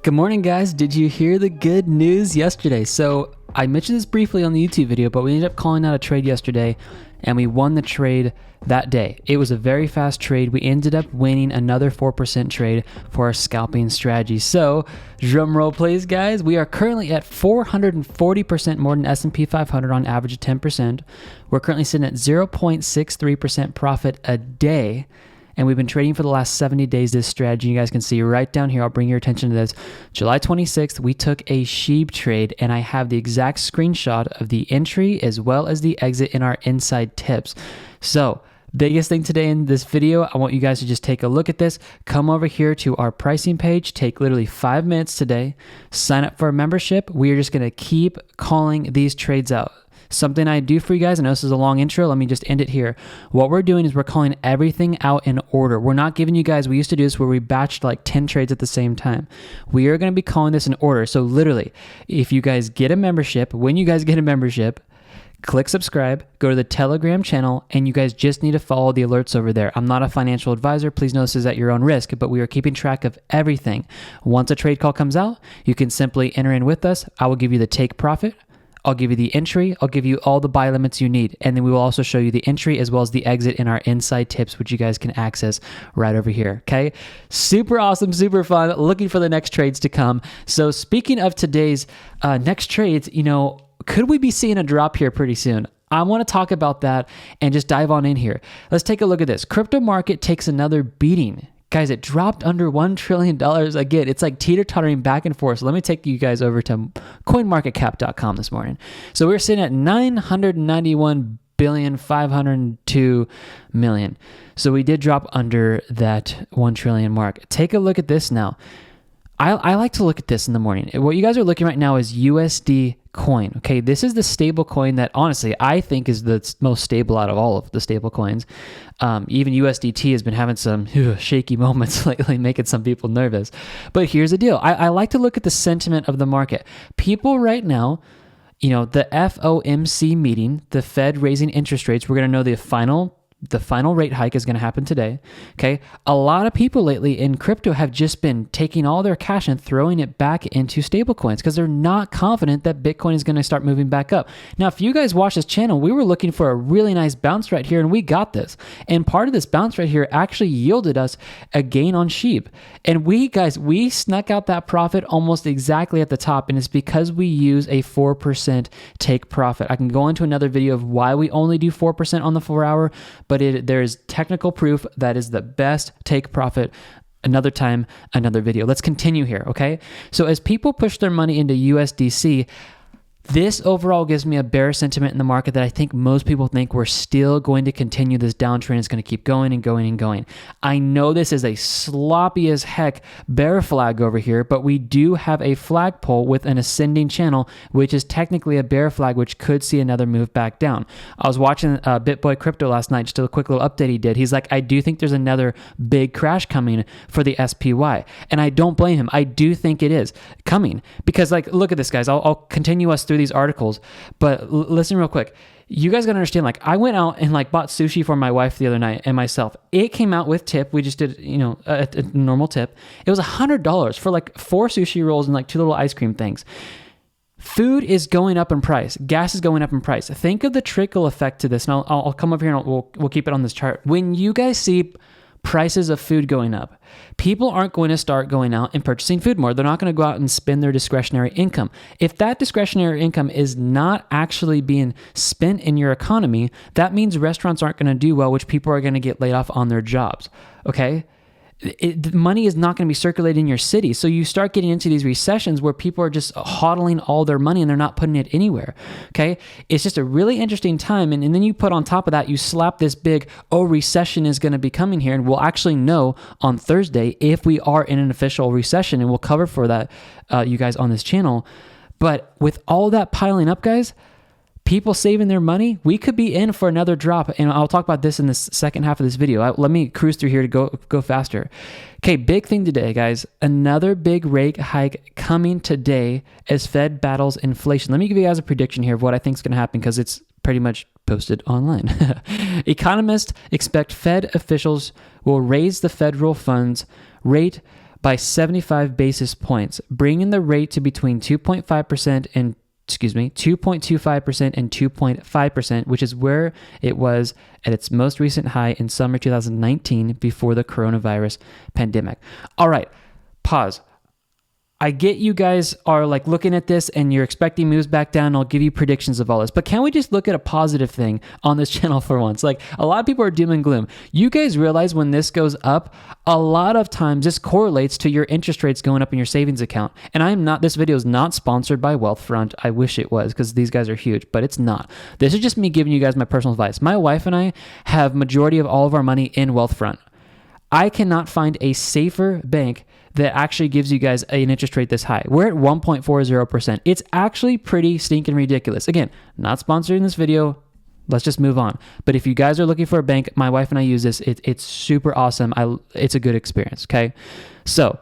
Good morning, guys. Did you hear the good news yesterday? So I mentioned this briefly on the YouTube video, but we ended up calling out a trade yesterday and we won the trade that day. It was a very fast trade. We ended up winning another 4% trade for our scalping strategy. So drum roll please, guys. We are currently at 440% more than S&P 500 on average of 10%. We're currently sitting at 0.63% profit a day. And we've been trading for the last 70 days this strategy. You guys can see right down here. I'll bring your attention to this. July 26th, we took a sheep trade, and I have the exact screenshot of the entry as well as the exit in our inside tips. So biggest thing today in this video, I want you guys to just take a look at this. Come over here to our pricing page. Take literally 5 minutes today. Sign up for a membership. We are just going to keep calling these trades out. Something I do for you guys, I know this is a long intro, let me just end it here. What we're doing is we're calling everything out in order. We're not giving you guys, we used to do this where we batched like 10 trades at the same time. We are going to be calling this in order. So literally, if you guys get a membership, when you guys get a membership, click subscribe, go to the Telegram channel, and you guys just need to follow the alerts over there. I'm not a financial advisor. Please know this is at your own risk, but we are keeping track of everything. Once a trade call comes out, you can simply enter in with us. I will give you the take profit. I'll give you the entry, I'll give you all the buy limits you need, and then we will also show you the entry as well as the exit in our inside tips, which you guys can access right over here, okay? Super awesome, super fun, looking for the next trades to come. So speaking of today's next trades, could we be seeing a drop here pretty soon? I want to talk about that and just dive on in here. Let's take a look at this. Crypto market takes another beating. Guys, it dropped under $1 trillion again. It's like teeter-tottering back and forth. So let me take you guys over to coinmarketcap.com this morning. So we're sitting at $991,502,000,000. So we did drop under that 1 trillion mark. Take a look at this now. I like to look at this in the morning. What you guys are looking right now is USD coin. Okay, this is the stable coin that honestly I think is the most stable out of all of the stable coins. Even USDT has been having some shaky moments lately, making some people nervous. But here's the deal. I like to look at the sentiment of the market. People right now, the FOMC meeting, the Fed raising interest rates, we're going to know the final rate hike is going to happen today. Okay. A lot of people lately in crypto have just been taking all their cash and throwing it back into stable coins because they're not confident that Bitcoin is going to start moving back up. Now, if you guys watch this channel, we were looking for a really nice bounce right here and we got this. And part of this bounce right here actually yielded us a gain on sheep. And we snuck out that profit almost exactly at the top. And it's because we use a 4% take profit. I can go into another video of why we only do 4% on the 4 hour, but there is technical proof that is the best take profit. Another time, another video. Let's continue here, okay? So as people push their money into USDC, this overall gives me a bearish sentiment in the market that I think most people think we're still going to continue this downtrend. It's going to keep going and going and going. I know this is a sloppy as heck bear flag over here, but we do have a flagpole with an ascending channel, which is technically a bear flag, which could see another move back down. I was watching BitBoy Crypto last night, just a quick little update he did. He's like, I do think there's another big crash coming for the SPY. And I don't blame him. I do think it is coming because look at this, guys. I'll continue us through these articles, but listen real quick. You guys gotta understand, I went out and bought sushi for my wife the other night and myself. It came out with tip. We just did, a normal tip. It was $100 for 4 sushi rolls and 2 little ice cream things. Food is going up in price. Gas is going up in price. Think of the trickle effect to this. And I'll come over here and we'll keep it on this chart. When you guys see prices of food going up, people aren't going to start going out and purchasing food more. They're not going to go out and spend their discretionary income. If that discretionary income is not actually being spent in your economy, that means restaurants aren't going to do well, which people are going to get laid off on their jobs. Okay? The money is not going to be circulating in your city. So you start getting into these recessions where people are just hodling all their money and they're not putting it anywhere. Okay. It's just a really interesting time. And then you put on top of that, you slap this big, recession is going to be coming here. And we'll actually know on Thursday if we are in an official recession, and we'll cover for that, you guys on this channel. But with all that piling up, guys, people saving their money, we could be in for another drop. And I'll talk about this in the second half of this video. Let me cruise through here to go faster. Okay, big thing today, guys. Another big rate hike coming today as Fed battles inflation. Let me give you guys a prediction here of what I think is going to happen because it's pretty much posted online. Economists expect Fed officials will raise the federal funds rate by 75 basis points, bringing the rate to between 2.25% and 2.5%, which is where it was at its most recent high in summer 2019 before the coronavirus pandemic. All right, pause. I get you guys are like looking at this and you're expecting moves back down. I'll give you predictions of all this, but can we just look at a positive thing on this channel for once? Like, a lot of people are doom and gloom. You guys realize when this goes up, a lot of times this correlates to your interest rates going up in your savings account. And this video is not sponsored by Wealthfront. I wish it was, because these guys are huge, but it's not. This is just me giving you guys my personal advice. My wife and I have majority of all of our money in Wealthfront. I cannot find a safer bank that actually gives you guys an interest rate this high. We're at 1.40%. It's actually pretty stinking ridiculous. Again, not sponsoring this video. Let's just move on. But if you guys are looking for a bank, my wife and I use this. It's super awesome. It's a good experience, okay? So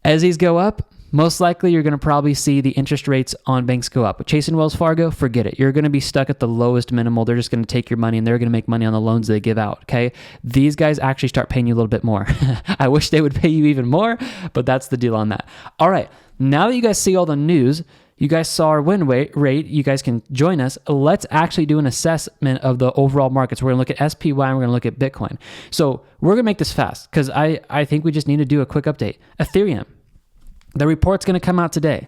as these go up, most likely you're going to probably see the interest rates on banks go up. Chase and Wells Fargo, forget it. You're going to be stuck at the lowest minimal. They're just going to take your money and they're going to make money on the loans they give out, okay? These guys actually start paying you a little bit more. I wish they would pay you even more, but that's the deal on that. All right, now that you guys see all the news, you guys saw our win rate, you guys can join us. Let's actually do an assessment of the overall markets. We're going to look at SPY and we're going to look at Bitcoin. So we're going to make this fast because I think we just need to do a quick update. Ethereum. The report's going to come out today.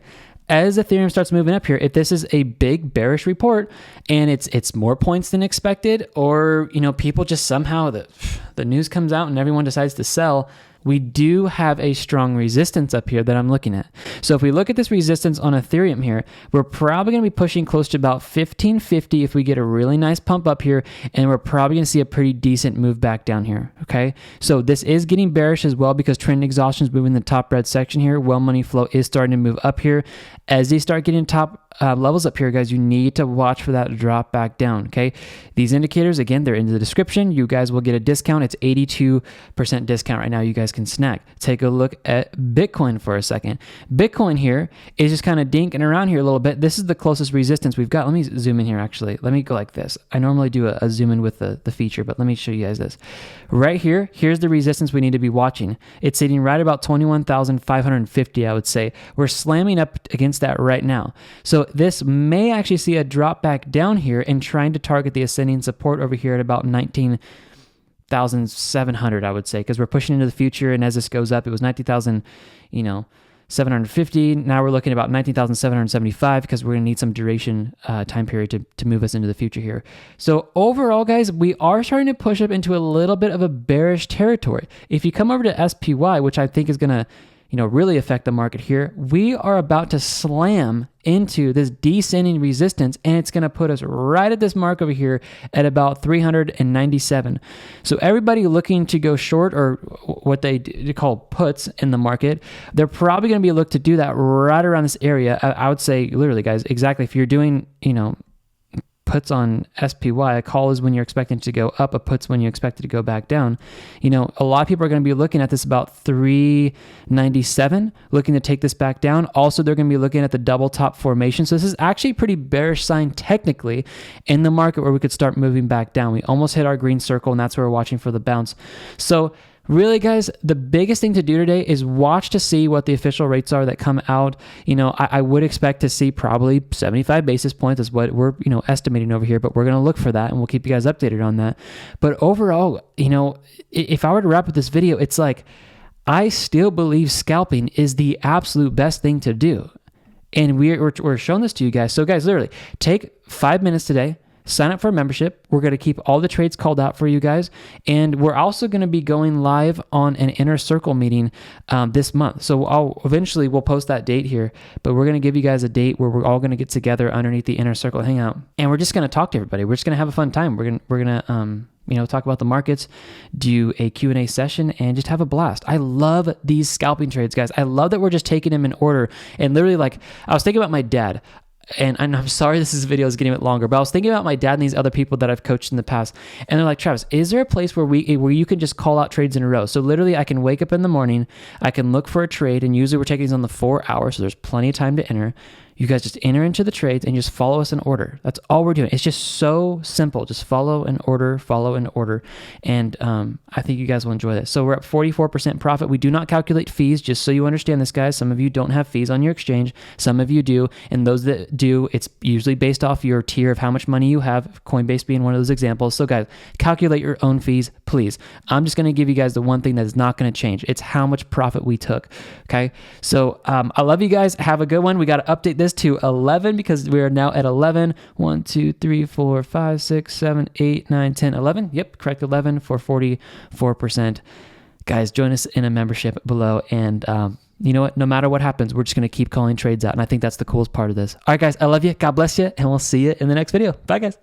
As Ethereum starts moving up here, if this is a big bearish report and it's more points than expected, or people just somehow the news comes out and everyone decides to sell, we do have a strong resistance up here that I'm looking at. So if we look at this resistance on Ethereum here, we're probably going to be pushing close to about 1550 if we get a really nice pump up here, and we're probably going to see a pretty decent move back down here, okay? So this is getting bearish as well because trend exhaustion is moving the top red section here. Well money flow is starting to move up here. As they start getting top levels up here, guys, you need to watch for that drop back down, okay? These indicators, again, they're in the description. You guys will get a discount. It's 82% discount right now. You guys can snag. Take a look at Bitcoin for a second. Bitcoin here is just kind of dinking around here a little bit. This is the closest resistance we've got. Let me zoom in here, actually. Let me go like this. I normally do a zoom in with the feature, but let me show you guys this. Right here, here's the resistance we need to be watching. It's sitting right about 21,550, I would say. We're slamming up against that right now. So this may actually see a drop back down here and trying to target the ascending support over here at about 19,700, I would say, because we're pushing into the future. And as this goes up, it was 19,750. Now we're looking at about 19,775 because we're going to need some duration time period to move us into the future here. So overall, guys, we are starting to push up into a little bit of a bearish territory. If you come over to SPY, which I think is going to really affect the market here, we are about to slam into this descending resistance, and it's going to put us right at this mark over here at about 397. So everybody looking to go short, or what they call puts in the market, they're probably going to be looked to do that right around this area. I would say literally, guys, exactly. If you're doing, puts on SPY, a call is when you're expecting it to go up, a put's when you expect it to go back down. A lot of people are going to be looking at this about 397, looking to take this back down. Also, they're going to be looking at the double top formation. So this is actually a pretty bearish sign technically in the market where we could start moving back down. We almost hit our green circle, and that's where we're watching for the bounce. So really, guys, the biggest thing to do today is watch to see what the official rates are that come out. I would expect to see probably 75 basis points is what we're, estimating over here, but we're going to look for that, and we'll keep you guys updated on that. But overall, if I were to wrap up this video, it's like, I still believe scalping is the absolute best thing to do. And we're showing this to you guys. So guys, literally take 5 minutes today, sign up for a membership. We're going to keep all the trades called out for you guys. And we're also going to be going live on an inner circle meeting this month. So we'll post that date here, but we're going to give you guys a date where we're all going to get together underneath the inner circle hangout. And we're just going to talk to everybody. We're just going to have a fun time. We're going to talk about the markets, do a Q&A session, and just have a blast. I love these scalping trades, guys. I love that we're just taking them in order. And literally, I was thinking about my dad. And I'm sorry this video is getting a bit longer, but I was thinking about my dad and these other people that I've coached in the past. And they're like, Travis, is there a place where you can just call out trades in a row? So literally, I can wake up in the morning, I can look for a trade, and usually we're taking these on the 4 hours, so there's plenty of time to enter. You guys just enter into the trades and just follow us in order. That's all we're doing. It's just so simple. Just follow in order, and I think you guys will enjoy this. So we're at 44% profit. We do not calculate fees, just so you understand this, guys. Some of you don't have fees on your exchange. Some of you do, and those that do, it's usually based off your tier of how much money you have, Coinbase being one of those examples. So guys, calculate your own fees, please. I'm just going to give you guys the one thing that is not going to change. It's how much profit we took, okay? So I love you guys. Have a good one. We got to update this to 11 because we are now at 11. 1, 2, 3, 4, 5, 6, 7, 8, 9, 10, 11. Yep, correct, 11 for 44%. Guys, join us in a membership below. And you know what? No matter what happens, we're just going to keep calling trades out. And I think that's the coolest part of this. All right, guys, I love you. God bless you. And we'll see you in the next video. Bye, guys.